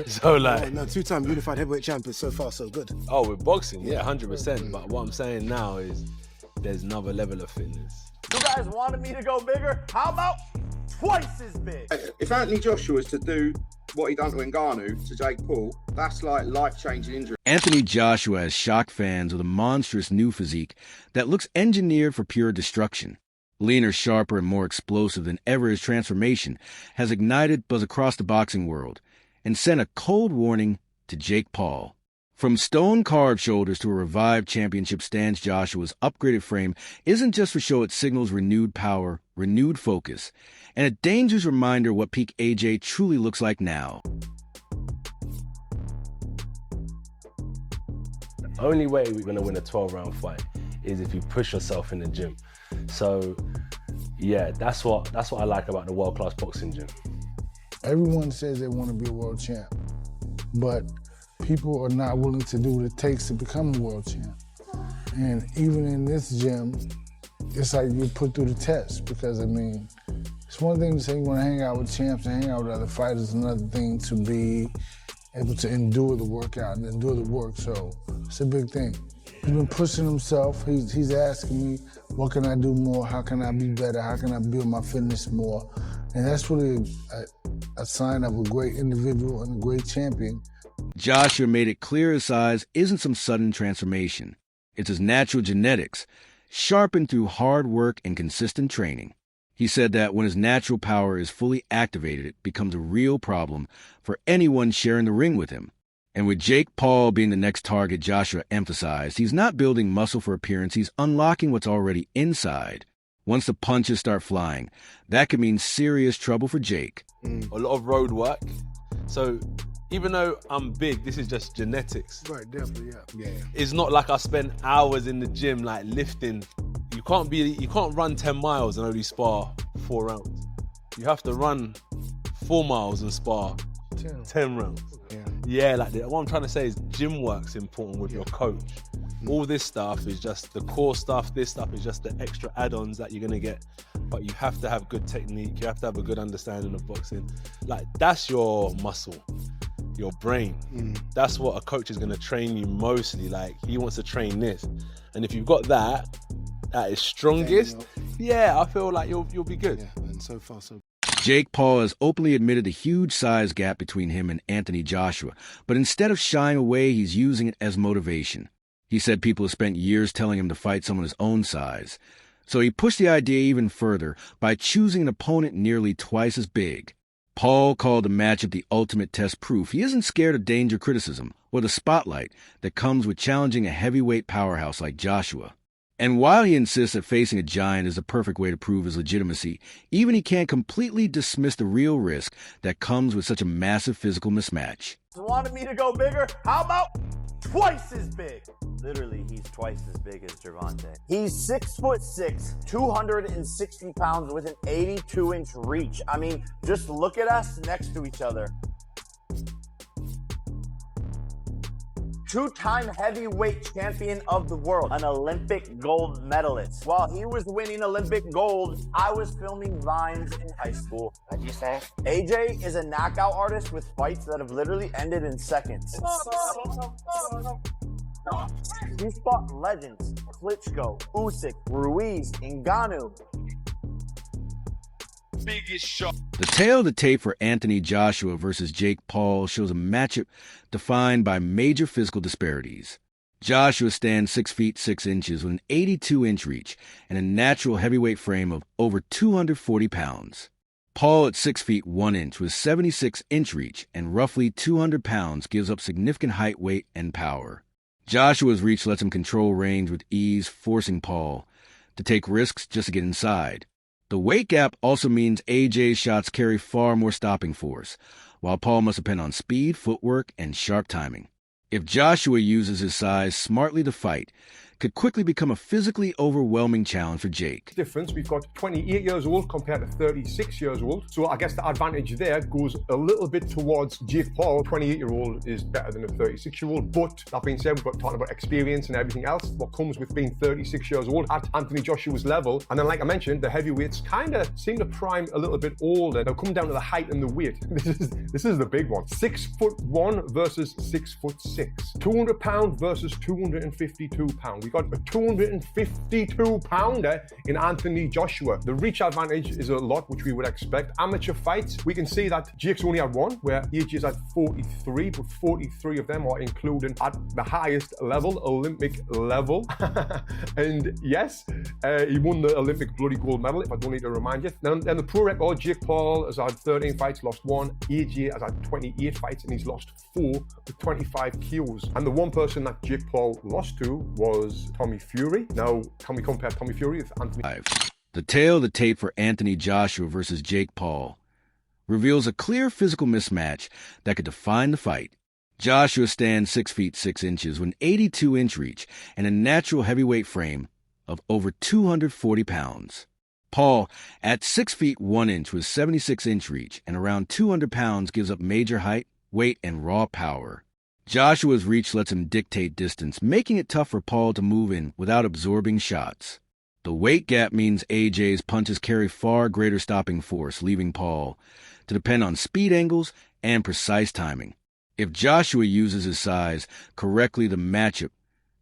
So like, no, two-time unified heavyweight champion. So far, so good. oh, with boxing, yeah, 100%. But what I'm saying now is, there's another level of fitness. You guys wanted me to go bigger? How about twice as big? If Anthony Joshua was to do what he done to Ngannou to Jake Paul, that's like life-changing injury. Anthony Joshua has shocked fans with a monstrous new physique that looks engineered for pure destruction. Leaner, sharper, and more explosive than ever, his transformation has ignited buzz across the boxing world and sent a cold warning to Jake Paul. From stone-carved shoulders to a revived championship stance, Joshua's upgraded frame isn't just for show, it signals renewed power, renewed focus, and a dangerous reminder what peak AJ truly looks like now. The only way we're going to win a 12-round fight is if you push yourself in the gym. So, yeah, that's what I like about the world-class boxing gym. Everyone says they want to be a world champ, but people are not willing to do what it takes to become a world champ. And even in this gym, it's like you're put through the test because, I mean, it's one thing to say you want to hang out with champs and hang out with other fighters, another thing to be able to endure the workout and endure the work, so it's a big thing. He's been pushing himself. He's asking me, what can I do more? How can I be better? How can I build my fitness more? And that's really a sign of a great individual and a great champion. Joshua made it clear his size isn't some sudden transformation. It's his natural genetics, sharpened through hard work and consistent training. He said that when his natural power is fully activated, it becomes a real problem for anyone sharing the ring with him. And with Jake Paul being the next target, Joshua emphasized, he's not building muscle for appearance, he's unlocking what's already inside. Once the punches start flying, that could mean serious trouble for Jake. A lot of road work. So even though I'm big, this is just genetics. Right, definitely, yeah. It's not like I spend hours in the gym like lifting. You can't run 10 miles and only spar 4 rounds. You have to run 4 miles and spar 10 rounds. Yeah, like what I'm trying to say is gym work's important with your coach. All this stuff is just the core stuff. This stuff is just the extra add-ons that you're gonna get. But you have to have good technique. You have to have a good understanding of boxing. Like, that's your muscle, your brain. That's what a coach is gonna train you mostly. Like, he wants to train this. And if you've got that at its strongest, yeah, I feel like you'll be good. Yeah, and so far, so good. Jake Paul has openly admitted the huge size gap between him and Anthony Joshua, but instead of shying away, he's using it as motivation. He said people have spent years telling him to fight someone his own size. So he pushed the idea even further by choosing an opponent nearly twice as big. Paul called the matchup the ultimate test proof. He isn't scared of danger, criticism, or the spotlight that comes with challenging a heavyweight powerhouse like Joshua. And while he insists that facing a giant is the perfect way to prove his legitimacy, even he can't completely dismiss the real risk that comes with such a massive physical mismatch. Wanted me to go bigger? How about twice as big? Literally, he's twice as big as Gervonta. He's 6'6", 260 pounds with an 82-inch reach. I mean, just look at us next to each other. Two-time heavyweight champion of the world, an Olympic gold medalist. While he was winning Olympic gold, I was filming Vines in high school. What'd you say? AJ is a knockout artist with fights that have literally ended in seconds. He's fought legends, Klitschko, Usyk, Ruiz, Ngannou. Biggest shot. The tale of the tape for Anthony Joshua versus Jake Paul shows a matchup defined by major physical disparities. Joshua stands 6 feet 6 inches with an 82-inch reach and a natural heavyweight frame of over 240 pounds. Paul at 6 feet 1 inch with 76-inch reach and roughly 200 pounds gives up significant height, weight, and power. Joshua's reach lets him control range with ease, forcing Paul to take risks just to get inside. The weight gap also means AJ's shots carry far more stopping force, while Paul must depend on speed, footwork, and sharp timing. If Joshua uses his size smartly to fight, could quickly become a physically overwhelming challenge for Jake. Difference, we've got 28 years old compared to 36 years old. So I guess the advantage there goes a little bit towards Jake Paul. 28-year-old is better than a 36-year-old. But that being said, we've got talking about experience and everything else. What comes with being 36 years old at Anthony Joshua's level. And then, like I mentioned, the heavyweights kind of seem to prime a little bit older. Now, come down to the height and the weight. This is the big one. 6'1" versus 6'6". 200 pound versus 252 pound. We got a 252 pounder in Anthony Joshua. The reach advantage is a lot, which we would expect. Amateur fights, we can see that Jake's only had one, where AJ is at 43, but 43 of them are included at the highest level, Olympic level. And yes, he won the Olympic bloody gold medal, if I don't need to remind you. Then the pro record, Jake Paul has had 13 fights, lost 1. AJ has had 28 fights and he's lost 4 with 25 KOs. And the one person that Jake Paul lost to was Tommy Fury. Now, can we compare Tommy Fury with Anthony? The tale of the tape for Anthony Joshua versus Jake Paul reveals a clear physical mismatch that could define the fight. Joshua stands 6 feet 6 inches with an 82-inch reach and a natural heavyweight frame of over 240 pounds. Paul, at 6 feet 1 inch with 76-inch reach and around 200 pounds, gives up major height, weight, and raw power. Joshua's reach lets him dictate distance, making it tough for Paul to move in without absorbing shots. The weight gap means AJ's punches carry far greater stopping force, leaving Paul to depend on speed angles and precise timing. If Joshua uses his size correctly, the matchup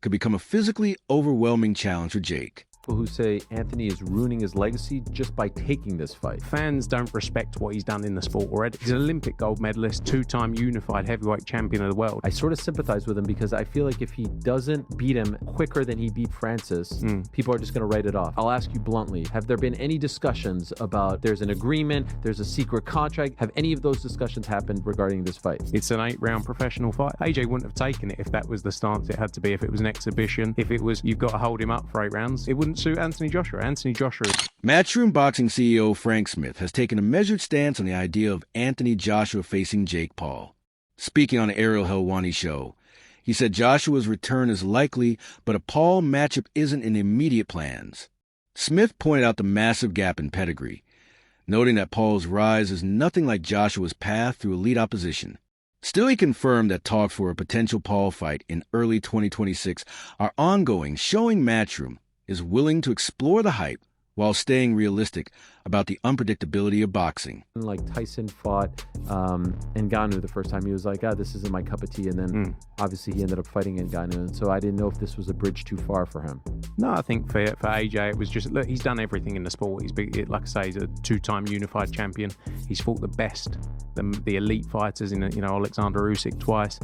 could become a physically overwhelming challenge for Jake. People who say Anthony is ruining his legacy just by taking this fight. Fans don't respect what he's done in the sport already. He's an Olympic gold medalist, 2-time unified heavyweight champion of the world. I sort of sympathize with him because I feel like if he doesn't beat him quicker than he beat Francis, people are just going to write it off. I'll ask you bluntly, have there been any discussions about there's an agreement, there's a secret contract? Have any of those discussions happened regarding this fight? It's an 8-round professional fight. AJ wouldn't have taken it if that was the stance it had to be, if it was an exhibition, if it was you've got to hold him up for 8 rounds. It wouldn't suit Anthony Joshua. Anthony Joshua. Matchroom Boxing CEO Frank Smith has taken a measured stance on the idea of Anthony Joshua facing Jake Paul. Speaking on the Ariel Helwani show, he said Joshua's return is likely, but a Paul matchup isn't in immediate plans. Smith pointed out the massive gap in pedigree, noting that Paul's rise is nothing like Joshua's path through elite opposition. Still, he confirmed that talks for a potential Paul fight in early 2026 are ongoing, showing Matchroom is willing to explore the hype while staying realistic about the unpredictability of boxing. Like Tyson fought Ngannou the first time, he was like, this isn't my cup of tea. And then obviously he ended up fighting Ngannou. And so I didn't know if this was a bridge too far for him. No, I think for AJ, it was just, look, he's done everything in the sport. He's big, like I say, he's a 2-time unified champion. He's fought the best, the elite fighters in, Alexander Usyk twice.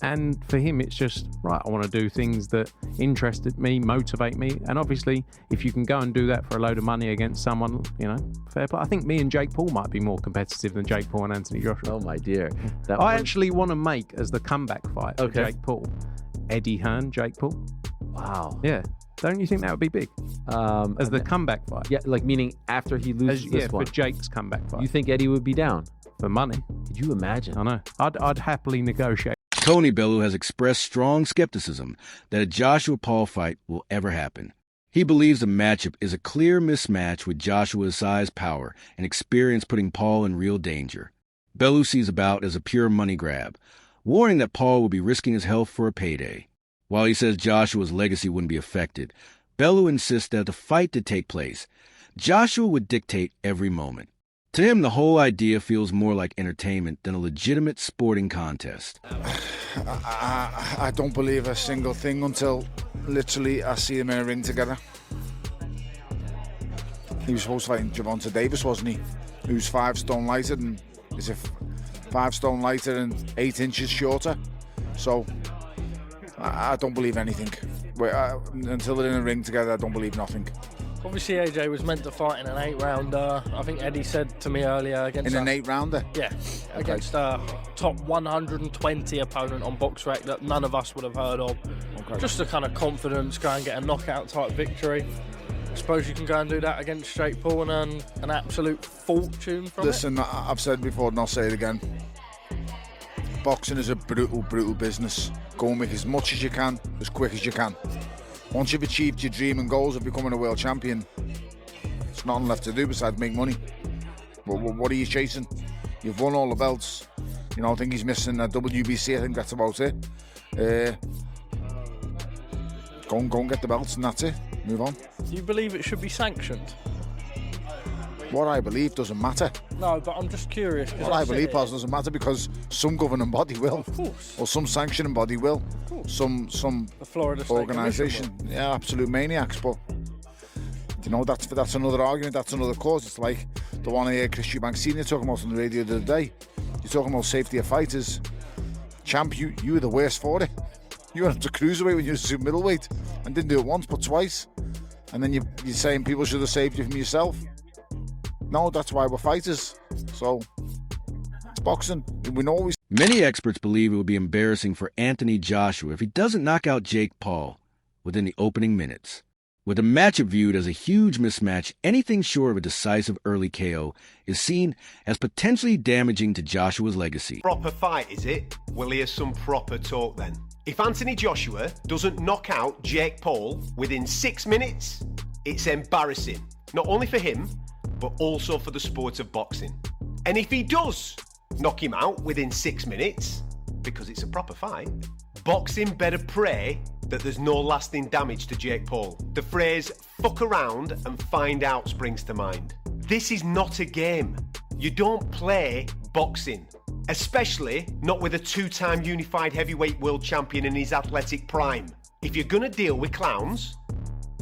And for him, it's just, right, I want to do things that interest me, motivate me. And obviously, if you can go and do that for a load of money against someone, fair play. I think me and Jake Paul might be more competitive than Jake Paul and Anthony Joshua. Oh, my dear. I actually want to make, as the comeback fight for Jake Paul, Eddie Hearn, Jake Paul. Wow. Yeah. Don't you think that would be big? As the comeback fight? Yeah, like meaning after he loses this one. For Jake's comeback fight. You think Eddie would be down? For money. Could you imagine? I know. I'd happily negotiate. Tony Bellew has expressed strong skepticism that a Joshua-Paul fight will ever happen. He believes the matchup is a clear mismatch with Joshua's size, power, and experience putting Paul in real danger. Bellew sees the bout as a pure money grab, warning that Paul will be risking his health for a payday. While he says Joshua's legacy wouldn't be affected, Bellew insists that the fight did take place. Joshua would dictate every moment. To him, the whole idea feels more like entertainment than a legitimate sporting contest. I don't believe a single thing until literally I see them in a ring together. He was supposed to fight Gervonta Davis, wasn't he? Who's 5 stone lighter and is 5 stone lighter and 8 inches shorter. So I don't believe anything. Until they're in a ring together, I don't believe nothing. Obviously, AJ was meant to fight in an 8-rounder. I think Eddie said to me earlier against... In an 8-rounder? Yeah, against a top 120 opponent on BoxRec that none of us would have heard of. Okay. Just a kind of confidence, go and get a knockout type victory. I suppose you can go and do that against Jake Paul and earn an absolute fortune from Listen, I've said before and I'll say it again. Boxing is a brutal business. Go and make as much as you can, as quick as you can. Once you've achieved your dream and goals of becoming a world champion, there's nothing left to do besides make money. What are you chasing? You've won all the belts. You know, I think he's missing a WBC. I think that's about it. Go and get the belts, and that's it. Move on. Do you believe it should be sanctioned? What I believe doesn't matter. No, but I'm just curious. What I believe doesn't matter because some governing body will, of course, or some sanctioning body will, some the Florida State organisation. Yeah, absolute maniacs. But you know, that's another argument. That's another cause. It's like the one I heard Chris Eubank Senior talking about on the radio the other day. You're talking about safety of fighters. Champ, you were the worst for it. You went up to cruiserweight when you were super middleweight and didn't do it once but twice. And then you're saying people should have saved you from yourself. No, that's why we're fighters. So, it's boxing. We know we... Many experts believe it would be embarrassing for Anthony Joshua if he doesn't knock out Jake Paul within the opening minutes. With the matchup viewed as a huge mismatch, anything short of a decisive early KO is seen as potentially damaging to Joshua's legacy. Proper fight, is it? We'll hear some proper talk then. If Anthony Joshua doesn't knock out Jake Paul within 6 minutes, it's embarrassing. Not only for him, but also for the sport of boxing. And if he does knock him out within 6 minutes, because it's a proper fight, boxing better pray that there's no lasting damage to Jake Paul. The phrase, fuck around and find out, springs to mind. This is not a game. You don't play boxing, especially not with a 2-time unified heavyweight world champion in his athletic prime. If you're gonna deal with clowns...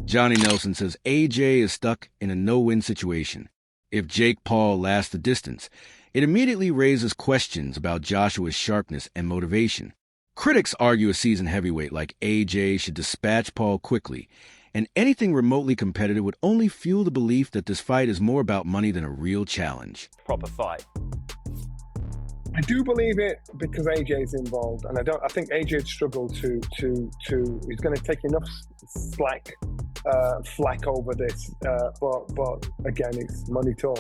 Johnny Nelson says AJ is stuck in a no-win situation. If Jake Paul lasts the distance, it immediately raises questions about Joshua's sharpness and motivation. Critics argue a seasoned heavyweight like AJ should dispatch Paul quickly, and anything remotely competitive would only fuel the belief that this fight is more about money than a real challenge. Proper fight. I do believe it because AJ's involved, and I think AJ'd struggle to he's going to take enough flack over this, but again, it's money talk.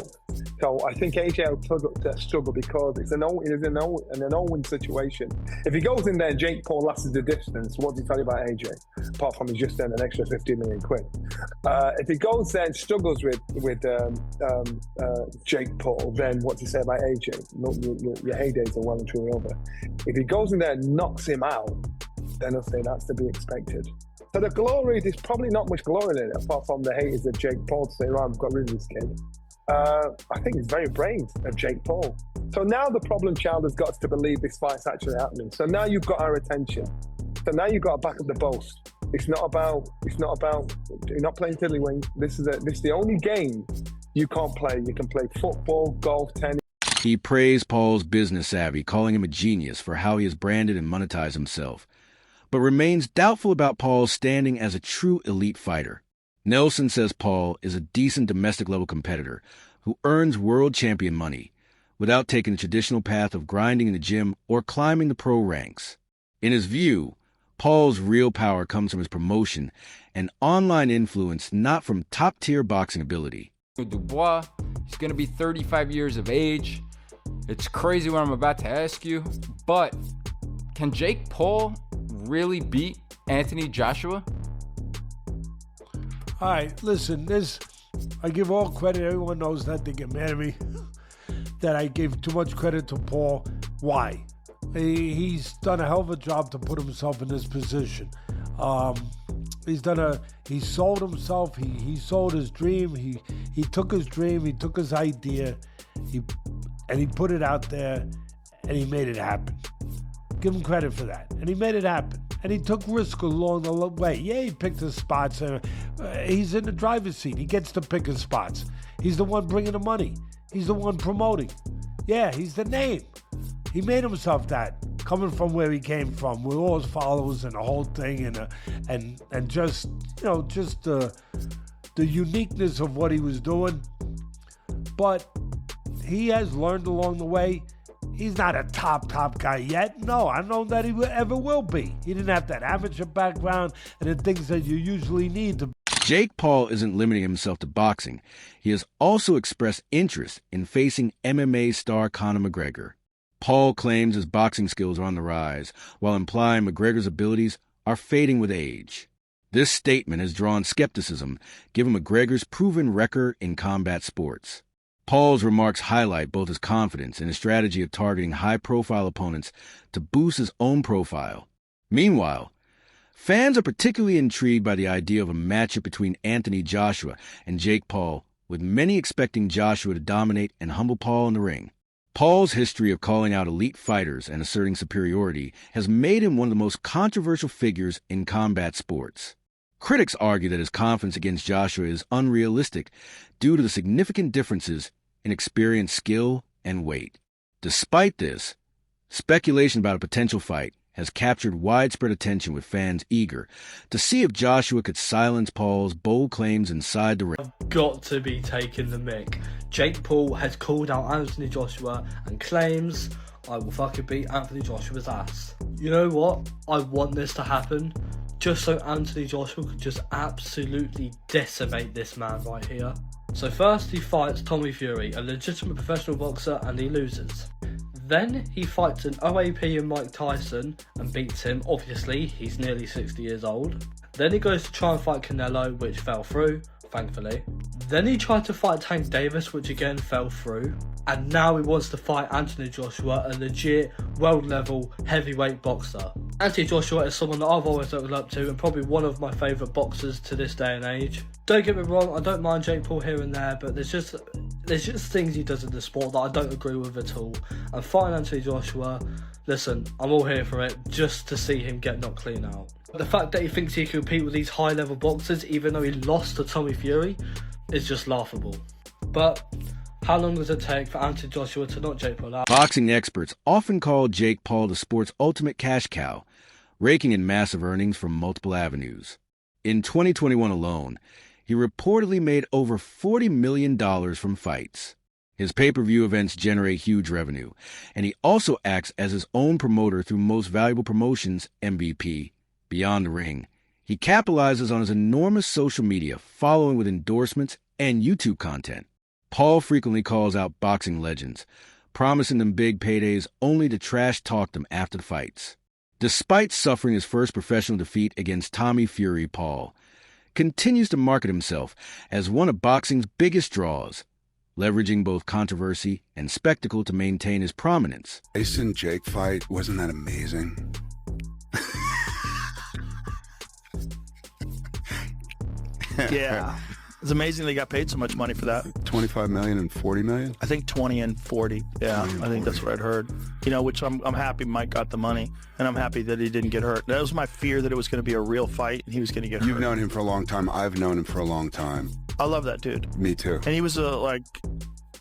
So I think AJ will struggle because it's an all-win situation. If he goes in there, Jake Paul lasts the distance. What does he tell you about AJ? Apart from he's just earned an extra 50 million quid. If he goes there and struggles with Jake Paul, then what does he say about AJ? Your heydays are well and truly over. If he goes in there and knocks him out, then I'll say that's to be expected. So the glory, there's probably not much glory in it, apart from the haters of Jake Paul to say, right, I've got rid of this kid. I think it's very brave of Jake Paul. So now the problem child has got to believe this fight's actually happening. So now you've got our attention. So now you've got to back up the boast. It's not about, you're not playing tiddlywink. This is the only game you can't play. You can play football, golf, tennis. He praised Paul's business savvy, calling him a genius for how he has branded and monetized himself, but remains doubtful about Paul's standing as a true elite fighter. Nelson says Paul is a decent domestic-level competitor who earns world champion money without taking the traditional path of grinding in the gym or climbing the pro ranks. In his view, Paul's real power comes from his promotion and online influence, not from top-tier boxing ability. Dubois, he's going to be 35 years of age. It's crazy what I'm about to ask you, but can Jake Paul really beat Anthony Joshua? All right, listen, I give all credit. Everyone knows that. They get mad at me that I gave too much credit to Paul. Why? He's done a hell of a job to put himself in this position. He sold himself. He sold his dream. He took his dream. He took his idea. And he put it out there, and he made it happen. Give him credit for that. And he made it happen. And he took risk along the way. Yeah, he picked his spots. He's in the driver's seat. He gets to pick his spots. He's the one bringing the money. He's the one promoting. Yeah, he's the name. He made himself that, coming from where he came from, with all his followers and the whole thing, and just the uniqueness of what he was doing. But he has learned along the way. He's not a top guy yet. No, I don't know that he ever will be. He didn't have that amateur background and the things that you usually need to. Jake Paul isn't limiting himself to boxing. He has also expressed interest in facing MMA star Conor McGregor. Paul claims his boxing skills are on the rise, while implying McGregor's abilities are fading with age. This statement has drawn skepticism, given McGregor's proven record in combat sports. Paul's remarks highlight both his confidence and his strategy of targeting high-profile opponents to boost his own profile. Meanwhile, fans are particularly intrigued by the idea of a matchup between Anthony Joshua and Jake Paul, with many expecting Joshua to dominate and humble Paul in the ring. Paul's history of calling out elite fighters and asserting superiority has made him one of the most controversial figures in combat sports. Critics argue that his confidence against Joshua is unrealistic due to the significant differences in experience, skill, and weight. Despite this, speculation about a potential fight has captured widespread attention, with fans eager to see if Joshua could silence Paul's bold claims inside the ring. I've got to be taking the mick. Jake Paul has called out Anthony Joshua and claims, I will fucking beat Anthony Joshua's ass. You know what? I want this to happen just so Anthony Joshua could just absolutely decimate this man right here. So first he fights Tommy Fury, a legitimate professional boxer, and he loses. Then he fights an OAP in Mike Tyson and beats him. Obviously, he's nearly 60 years old. Then he goes to try and fight Canelo, which fell through, thankfully. Then he tried to fight Tank Davis, which again fell through. And now he wants to fight Anthony Joshua, a legit world-level heavyweight boxer. Anthony Joshua is someone that I've always looked up to and probably one of my favourite boxers to this day and age. Don't get me wrong, I don't mind Jake Paul here and there, but there's just things he does in the sport that I don't agree with at all. And fighting Anthony Joshua, listen, I'm all here for it just to see him get knocked clean out. The fact that he thinks he can compete with these high-level boxers even though he lost to Tommy Fury is just laughable. But how long does it take for Anthony Joshua to knock Jake Paul out? Boxing experts often call Jake Paul the sport's ultimate cash cow, raking in massive earnings from multiple avenues. In 2021 alone, he reportedly made over $40 million from fights. His pay-per-view events generate huge revenue, and he also acts as his own promoter through Most Valuable Promotions, MVP. Beyond the ring, he capitalizes on his enormous social media following with endorsements and YouTube content. Paul frequently calls out boxing legends, promising them big paydays only to trash-talk them after the fights. Despite suffering his first professional defeat against Tommy Fury, Paul continues to market himself as one of boxing's biggest draws, leveraging both controversy and spectacle to maintain his prominence. Tyson-Jake fight, wasn't that amazing? Yeah. It's amazing they got paid so much money for that. 25 million and 40 million? I think 20 and 40. Yeah, I think that's what I'd heard. You know, which I'm happy Mike got the money, and I'm happy that he didn't get hurt. That was my fear, that it was going to be a real fight and he was going to get hurt. You've known him for a long time. I've known him for a long time. I love that dude. Me too. And he was a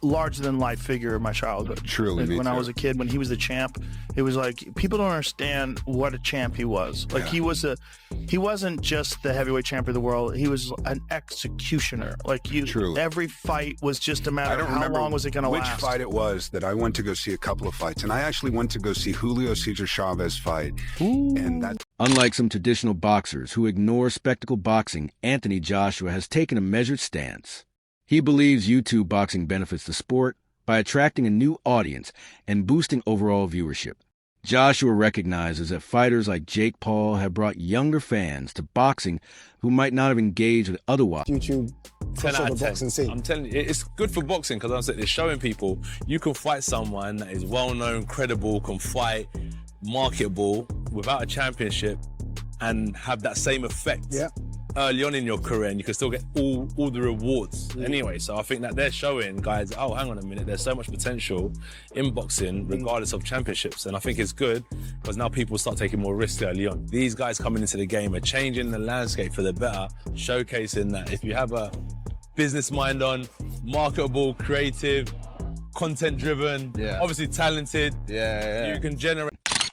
larger-than-life figure in my childhood. Truly, me when too. I was a kid, when he was the champ, it was like people don't understand what a champ he was. Like he wasn't just the heavyweight champion of the world. He was an executioner. Like Truly. Every fight was just a matter of how long was it going to last. Which fight it was that I went to go see a couple of fights, and I actually went to go see Julio Cesar Chavez fight. And that. Unlike some traditional boxers who ignore spectacle boxing, Anthony Joshua has taken a measured stance. He believes YouTube boxing benefits the sport by attracting a new audience and boosting overall viewership. Joshua recognizes that fighters like Jake Paul have brought younger fans to boxing who might not have engaged with otherwise. YouTube, 10 out of 10. boxing scene. I'm telling you, it's good for boxing because it's showing people you can fight someone that is well-known, credible, can fight, marketable, without a championship and have that same effect. Yeah. Early on in your career, and you can still get all the rewards anyway. So I think that they're showing guys, oh, hang on a minute, there's so much potential in boxing regardless of championships. And I think it's good because now people start taking more risks early on. These guys coming into the game are changing the landscape for the better, showcasing that if you have a business mind on, marketable, creative, content driven, obviously talented, you can generate.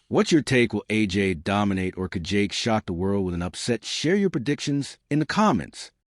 What's your take? Will AJ dominate, or could Jake shock the world with an upset? Share your predictions in the comments.